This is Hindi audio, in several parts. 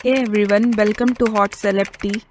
Hey everyone, welcome to Hot Celeb Tea.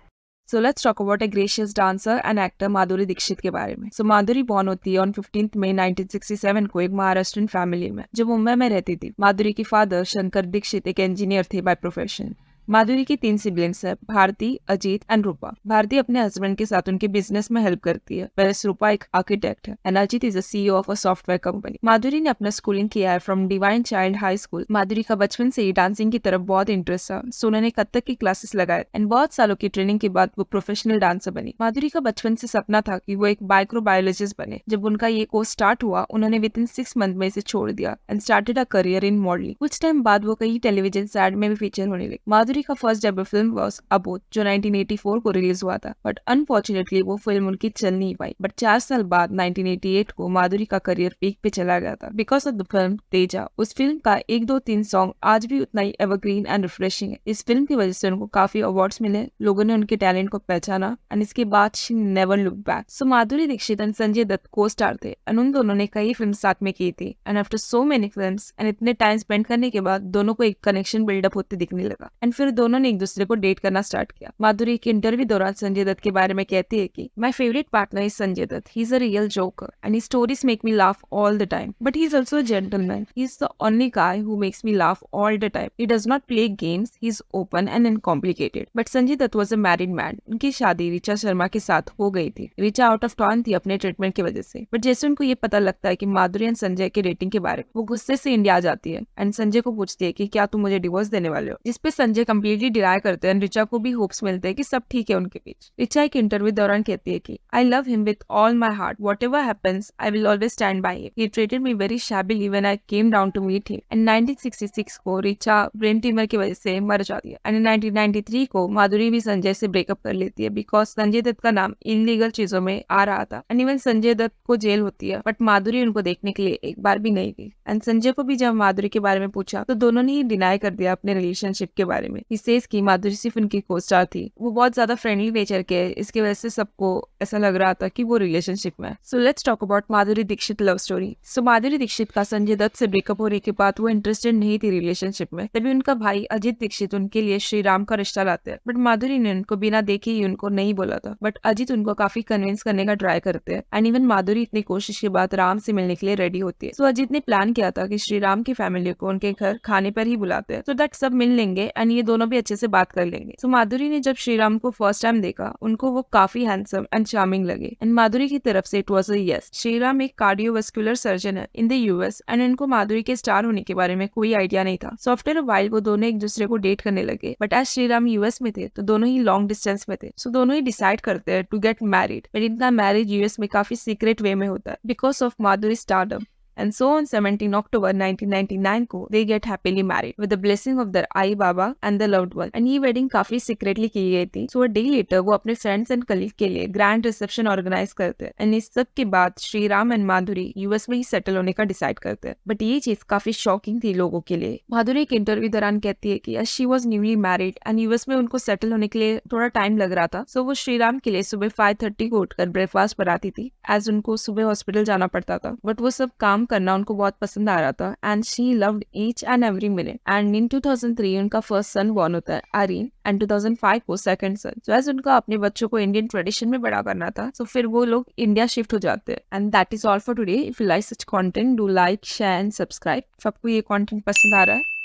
So let's talk about a gracious dancer and actor Madhuri Dixit के बारे में. माधुरी बॉर्न होती है ऑन 15 मई 1967 को एक महाराष्ट्रियन फैमिली में जो मुंबई में रहती थी. माधुरी के फादर शंकर दीक्षित एक इंजीनियर थे बाय प्रोफेशन. माधुरी की 3 सिबलिंग्स है, भारती, अजीत एंड रूपा. भारती अपने हस्बैंड के साथ उनके बिजनेस में हेल्प करती है, वैसे रूपा एक आर्किटेक्ट है and Ajit is a CEO of a software company. Madhuri ने अपना स्कूलिंग किया है from Divine Child High School. Madhuri का बचपन से ही डांसिंग की तरफ बहुत इंटरेस्ट था, सो उन्होंने कथक की क्लासेस लगाए एंड बहुत सालों की ट्रेनिंग के बाद वो प्रोफेशनल डांसर बनी. माधुरी का बचपन से सपना था कि वो एक माइक्रोबायोलॉजिस्ट बने. जब उनका ये कोर्स स्टार्ट हुआ, उन्होंने विद इन 6 मंथ में इसे छोड़ दिया and started a career in modelling. कुछ टाइम बाद वो कई टेलीविजन एड में भी फीचर होने लगी. माधुरी का फर्स्ट डेब्यू फिल्म वाज अबोध जो 1984 को रिलीज हुआ था, बट अनफॉर्चुनेटली वो फिल्म उनकी चल नहीं पाई. बट 4 साल बाद 1988 को माधुरी का करियर पीक पे चला गया था because of the film Teja. उस फिल्म का 1, 2, 3 सॉन्ग आज भी उतना ही एवरग्रीन एंड रिफ्रेशिंग है. इस फिल्म की वजह से उनको काफी अवार्ड्स मिले, लोगों ने उनके टैलेंट को पहचाना एंड इसके बाद she never look back. So Madhuri Dixit and Sanjay Dutt को स्टार थे एंड उन दोनों ने कई फिल्म साथ में की थी and after so many films and इतने टाइम स्पेंड करने के बाद दोनों को एक कनेक्शन बिल्डअप होते दिखने लगा एंड फिर दोनों ने एक दूसरे को डेट करना स्टार्ट किया. माधुरी एक इंटरव्यू दौरान संजय दत्त के बारे में कहती है कि my favourite partner is Sanjay Dutt. He is a real joker and his stories make me laugh all the time, but he is also a gentleman. He is the only guy who makes me laugh all the time. He does not play games, he is open and uncomplicated. But Sanjay Dutt was a married man. उनकी शादी ऋचा शर्मा के साथ हो गई थी. ऋचा आउट ऑफ टाउन थी अपने ट्रीटमेंट की वजह से, बट जैसे उनको ये पता लगता है कि माधुरी एंड संजय के डेटिंग के बारे में, वो गुस्से से इंडिया आ जाती है एंड संजय को पूछती है कि क्या तुम मुझे डिवोर्स देने वाले हो, जिसपे संजय कम्प्लीटली डिनाई करते हैं. ऋचा को भी होप्स मिलते हैं कि सब ठीक है उनके बीच. ऋचा एक इंटरव्यू दौरान कहती है कि I love him with all my heart, whatever happens I will always stand by him. He treated me very shabbily when I came down to meet him. And 1966 को ऋचा ब्रेन ट्यूमर की वजह से मर जाती है एंड 1993 को माधुरी भी संजय से ब्रेकअप कर लेती है बिकॉज संजय दत्त का नाम इनलीगल चीजों में आ रहा था एंड इवन संजय दत्त को जेल होती है, बट माधुरी उनको देखने के लिए एक बार भी नहीं गई. एंड संजय को भी जब माधुरी के बारे में पूछा तो दोनों ने ही डिनाई कर दिया अपने रिलेशनशिप के बारे में. ही सेज कि माधुरी सिर्फ उनकी को स्टार थी, वो बहुत ज्यादा फ्रेंडली नेचर के है, इसकी वजह से सबको ऐसा लग रहा था कि वो रिलेशनशिप में. So let's talk about Madhuri Dixit love story. So Madhuri Dixit का संजय दत्त से ब्रेकअप होने के बाद वो इंटरेस्टेड नहीं थी रिलेशनशिप में. तभी उनका भाई अजीत दीक्षित उनके लिए श्री राम का रिश्ता लाते हैं, बट माधुरी ने उनको बिना देखे ही उनको नहीं बोला था. बट अजीत उनको काफी कन्विंस करने का ट्राई करते हैं एंड इवन माधुरी इतनी कोशिश के बाद राम से मिलने के लिए रेडी होती है. सो अजीत ने प्लान किया था कि श्री राम की फैमिली को उनके घर खाने पर ही बुलाते हैं, सो दैट सब मिल लेंगे एंड ये दोनों भी अच्छे से बात कर लेंगे. सो माधुरी ने जब श्रीराम को फर्स्ट टाइम देखा, उनको वो काफी हैंडसम एंड चार्मिंग लगे एंड माधुरी की तरफ से it was a yes. Shriram एक कार्डियोवास्कुलर सर्जन है इन द यूएस एंड उनको माधुरी के स्टार होने के बारे में कोई आइडिया नहीं था. सो आफ्टर अ व्हाइल वो दोनों एक दूसरे को डेट करने लगे, बट एज श्रीराम यूएस में थे तो दोनों ही लॉन्ग डिस्टेंस में थे. सो दोनों ही डिसाइड करते हैं टू गेट मैरिड, बट इनका मैरिज यूएस में काफी सीक्रेट वे में होता है because of Madhuri stardom. And so on 17 October 1999 को they get happily married with the blessing of their I Baba and the loved one. And ये wedding काफी secretly की गई थी. So a day later वो अपने friends and colleagues के लिए grand reception organize करते हैं. And इस सब के बाद Shri Ram and Madhuri US में ही सेटल होने का डिसाइड करते हैं. बट ये चीज काफी शॉकिंग थी लोगों के लिए. माधुरी एक इंटरव्यू दौरान कहती है कि she was newly married and US में उनको सेटल होने के लिए थोड़ा टाइम लग रहा था. So वो श्री राम के लिए सुबह 5:30 को उठकर ब्रेकफास्ट बनाती थी एज उनको सुबह हॉस्पिटल जाना पड़ता था. बट वो सब काम करना उनको बहुत पसंद आ रहा था and she loved each and every minute. And in 2003 उनका फर्स्ट सन बॉर्न होता है आर्यन एंड 2005 को सेकंड सन. सो एज उनका अपने बच्चों को इंडियन ट्रेडिशन में बड़ा करना था, सो फिर वो लोग इंडिया शिफ्ट हो जाते हैं. And that is all for today. If you like such content, do like, share and subscribe. आपको ये कंटेंट पसंद आ रहा है